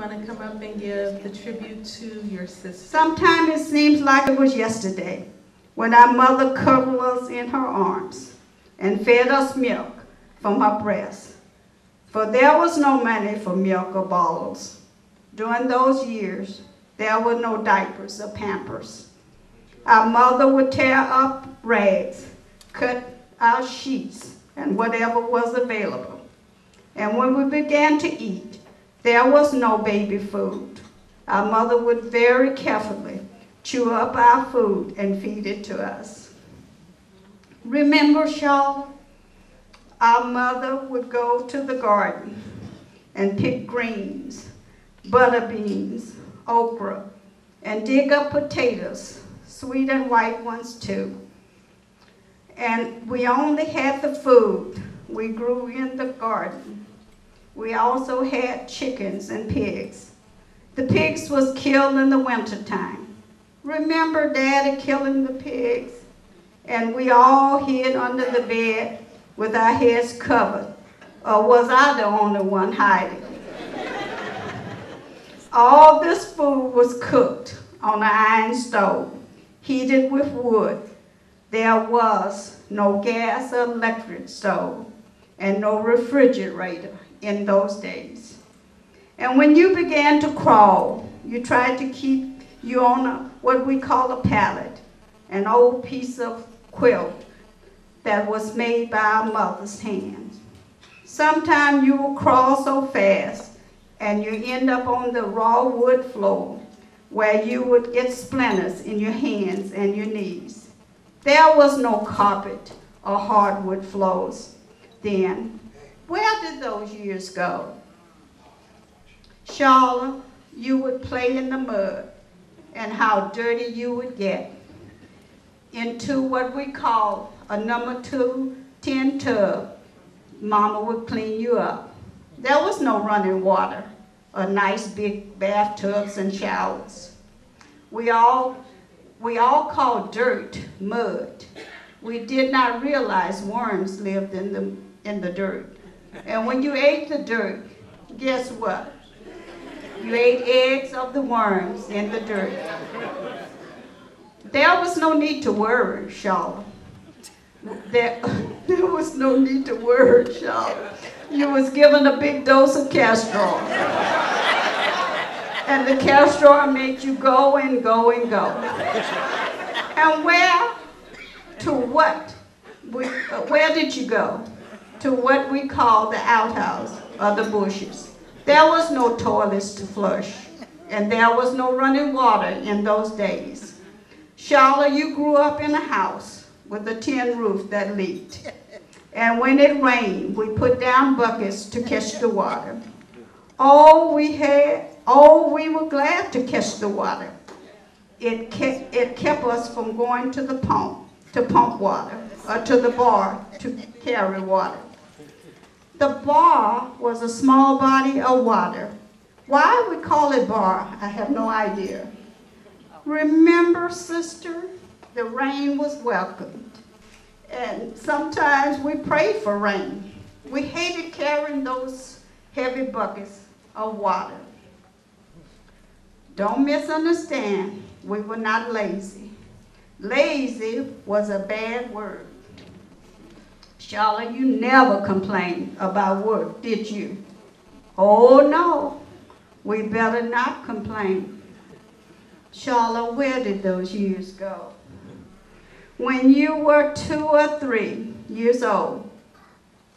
want to come up and give the tribute to your sister? Sometimes it seems like it was yesterday when our mother cuddled us in her arms and fed us milk from her breast. For there was no money for milk or bottles. During those years, there were no diapers or Pampers. Our mother would tear up rags, cut our sheets, and whatever was available. And when we began to eat, there was no baby food. Our mother would very carefully chew up our food and feed it to us. Remember, Charlotte? Our mother would go to the garden and pick greens, butter beans, okra, and dig up potatoes, sweet and white ones too. And we only had the food we grew in the garden. We also had chickens and pigs. The pigs was killed in the wintertime. Remember Daddy killing the pigs? And we all hid under the bed with our heads covered. Or was I the only one hiding? All this food was cooked on an iron stove, heated with wood. There was no gas or electric stove and no refrigerator in those days. And when you began to crawl, you tried to keep you on what we call a pallet, an old piece of quilt that was made by our mother's hands. Sometimes you will crawl so fast and you end up on the raw wood floor where you would get splinters in your hands and your knees. There was no carpet or hardwood floors then. Where did those years go? Charlotte, you would play in the mud, and how dirty you would get into what we call a number 2 tin tub. Mama would clean you up. There was no running water or nice big bathtubs and showers. We all called dirt mud. We did not realize worms lived in the dirt. And when you ate the dirt, guess what? You ate eggs of the worms in the dirt. There was no need to worry, Charlotte. There was no need to worry, Charlotte. You was given a big dose of castor oil. And the castor oil made you go and go and go. And where did you go? To what we call the outhouse or the bushes. There was no toilets to flush, and there was no running water in those days. Charlotte, you grew up in a house with a tin roof that leaked. And when it rained, we put down buckets to catch the water. We were glad to catch the water. It kept us from going to the pump to pump water, or to the bar to carry water. The bar was a small body of water. Why we call it bar, I have no idea. Remember, sister, the rain was welcomed. And sometimes we prayed for rain. We hated carrying those heavy buckets of water. Don't misunderstand, we were not lazy. Lazy was a bad word. Charlotte, you never complained about work, did you? Oh no, we better not complain. Charlotte, where did those years go? When you were 2 or 3 years old,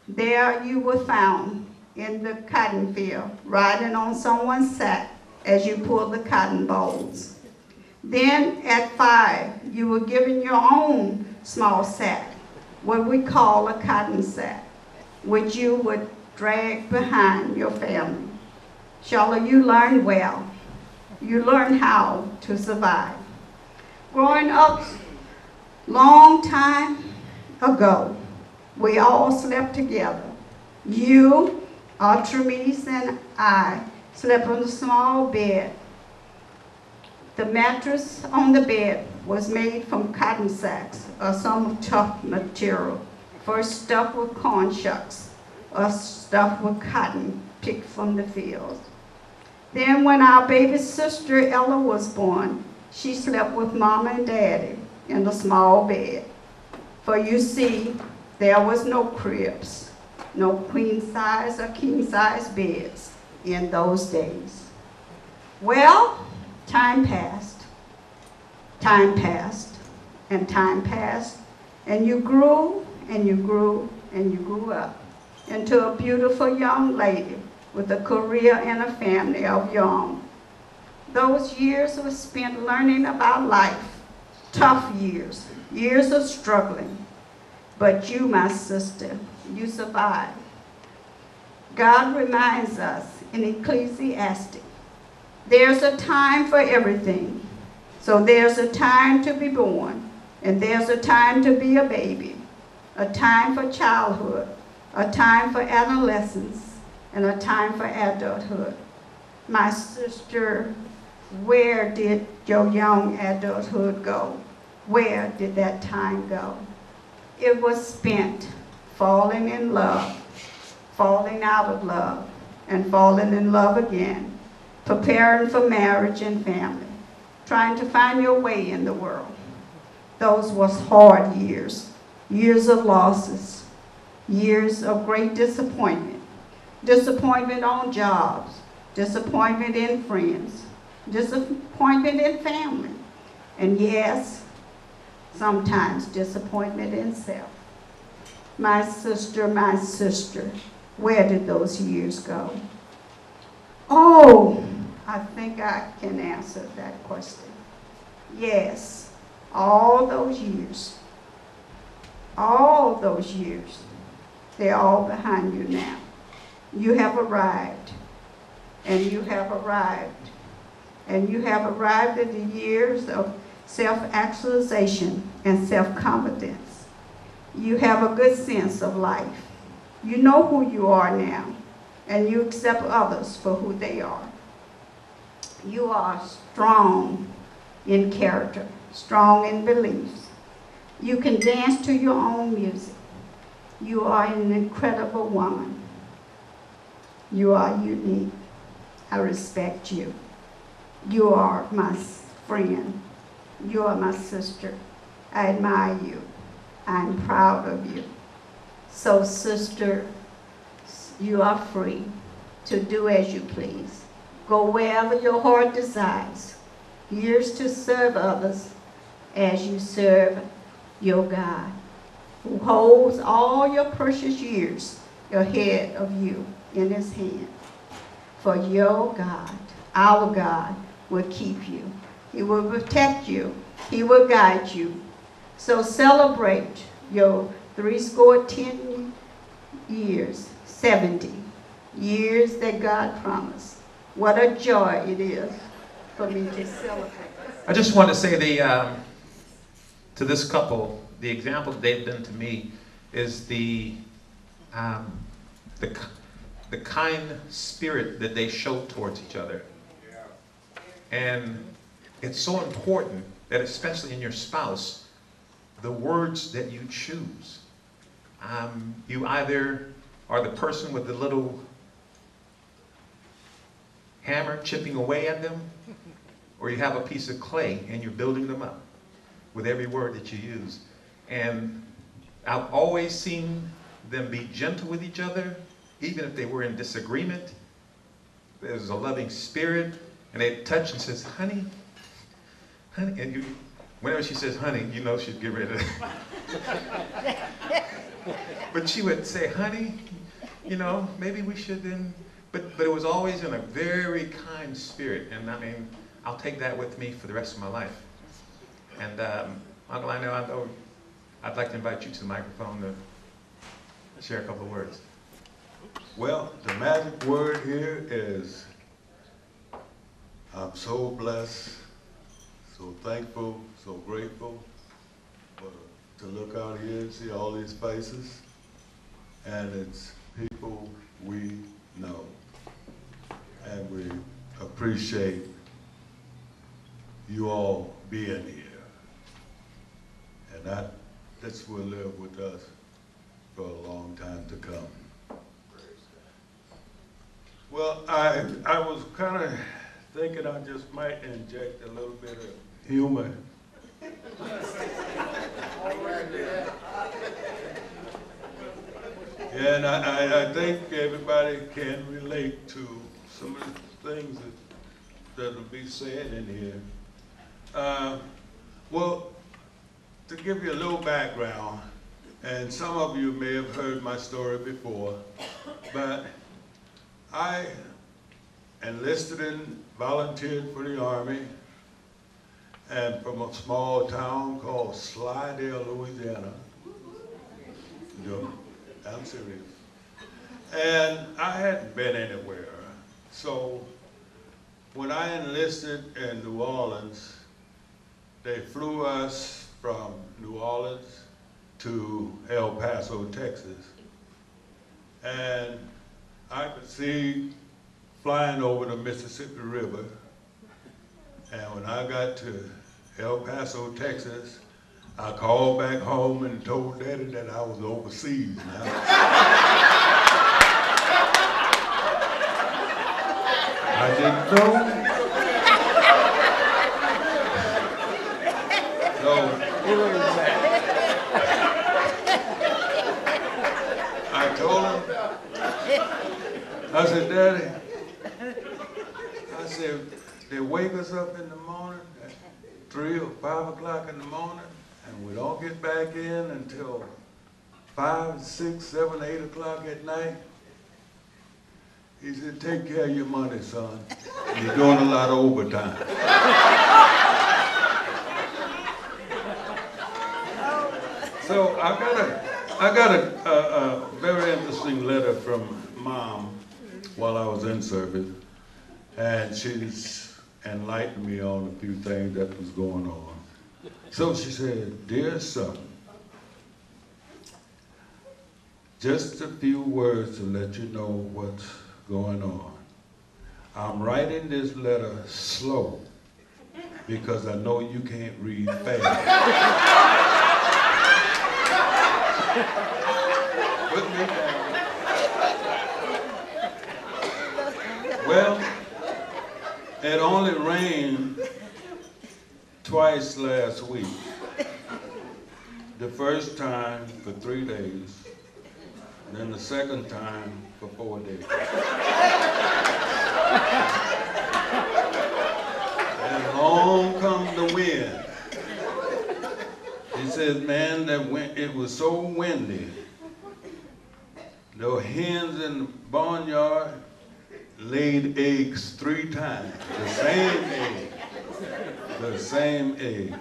there you were found in the cotton field, riding on someone's sack as you pulled the cotton bolls. Then at 5, you were given your own small sack, what we call a cotton sack, which you would drag behind your family. Charlotte, you learned well. You learned how to survive. Growing up long time ago, we all slept together. You, Artemis, and I slept on a small bed. The mattress on the bed was made from cotton sacks or some tough material, first stuffed with corn shucks or stuffed with cotton picked from the fields. Then when our baby sister Ella was born, she slept with Mama and Daddy in a small bed. For you see, there was no cribs, no queen size or king size beds in those days. Well, time passed, and time passed, and you grew, and you grew, and you grew up into a beautiful young lady with a career and a family of your own. Those years were spent learning about life, tough years, years of struggling. But you, my sister, you survived. God reminds us in Ecclesiastes, there's a time for everything. So there's a time to be born, and there's a time to be a baby, a time for childhood, a time for adolescence, and a time for adulthood. My sister, where did your young adulthood go? Where did that time go? It was spent falling in love, falling out of love, and falling in love again, preparing for marriage and family, trying to find your way in the world. Those was hard years, years of losses, years of great disappointment, disappointment on jobs, disappointment in friends, disappointment in family, and yes, sometimes disappointment in self. My sister, where did those years go? Oh, I think I can answer that question. Yes, all those years, they're all behind you now. You have arrived, and you have arrived, and you have arrived at the years of self-actualization and self-confidence. You have a good sense of life. You know who you are now, and you accept others for who they are. You are strong in character, strong in beliefs. You can dance to your own music. You are an incredible woman. You are unique. I respect you. You are my friend. You are my sister. I admire you. I'm proud of you. So, sister, you are free to do as you please. Go wherever your heart desires. Years to serve others as you serve your God, who holds all your precious years ahead of you in his hand. For your God, our God, will keep you. He will protect you. He will guide you. So celebrate your 70 years, 70 years that God promised. What a joy it is for me to celebrate. I just want to say to this couple, the example they've been to me is the kind spirit that they show towards each other. And it's so important that, especially in your spouse, the words that you choose. You either are the person with the little hammer chipping away at them, or you have a piece of clay and you're building them up with every word that you use. And I've always seen them be gentle with each other, even if they were in disagreement. There's a loving spirit, and they touch and says, honey, honey, and whenever she says honey, you know she'd get rid of it. But she would say, honey, you know, maybe we should then, but it was always in a very kind spirit, and I mean, I'll take that with me for the rest of my life. And Uncle, I know I'd like to invite you to the microphone to share a couple of words. Well, the magic word here is, I'm so blessed, so thankful, so grateful to look out here and see all these faces. And it's people we know. And we appreciate you all being here. And this will live with us for a long time to come. Well, I was kind of thinking I just might inject a little bit of humor. And I think everybody can relate to some of the things that'll be said in here. Well, to give you a little background, and some of you may have heard my story before, but I enlisted and volunteered for the Army, and from a small town called Slidell, Louisiana. I'm serious. And I hadn't been anywhere. So when I enlisted in New Orleans, they flew us from New Orleans to El Paso, Texas. And I could see flying over the Mississippi River. And when I got to El Paso, Texas, I called back home and told Daddy that I was overseas now. I didn't know. I told him, I said, Daddy, I said, they wake us up in the morning at 3 or 5 o'clock in the morning, and we don't get back in until 5, 6, 7, 8 o'clock at night. He said, take care of your money, son. You're doing a lot of overtime. So I got a very interesting letter from Mom while I was in service, and she's enlightened me on a few things that was going on. So she said, dear son, just a few words to let you know what's going on. I'm writing this letter slow because I know you can't read fast. Put me down. Well, it only rained twice last week. The first time for 3 days, and then the second time for 4 days. And along comes the wind. He says, man, it was so windy. The hens in the barnyard laid eggs 3 times. The same egg. The same egg.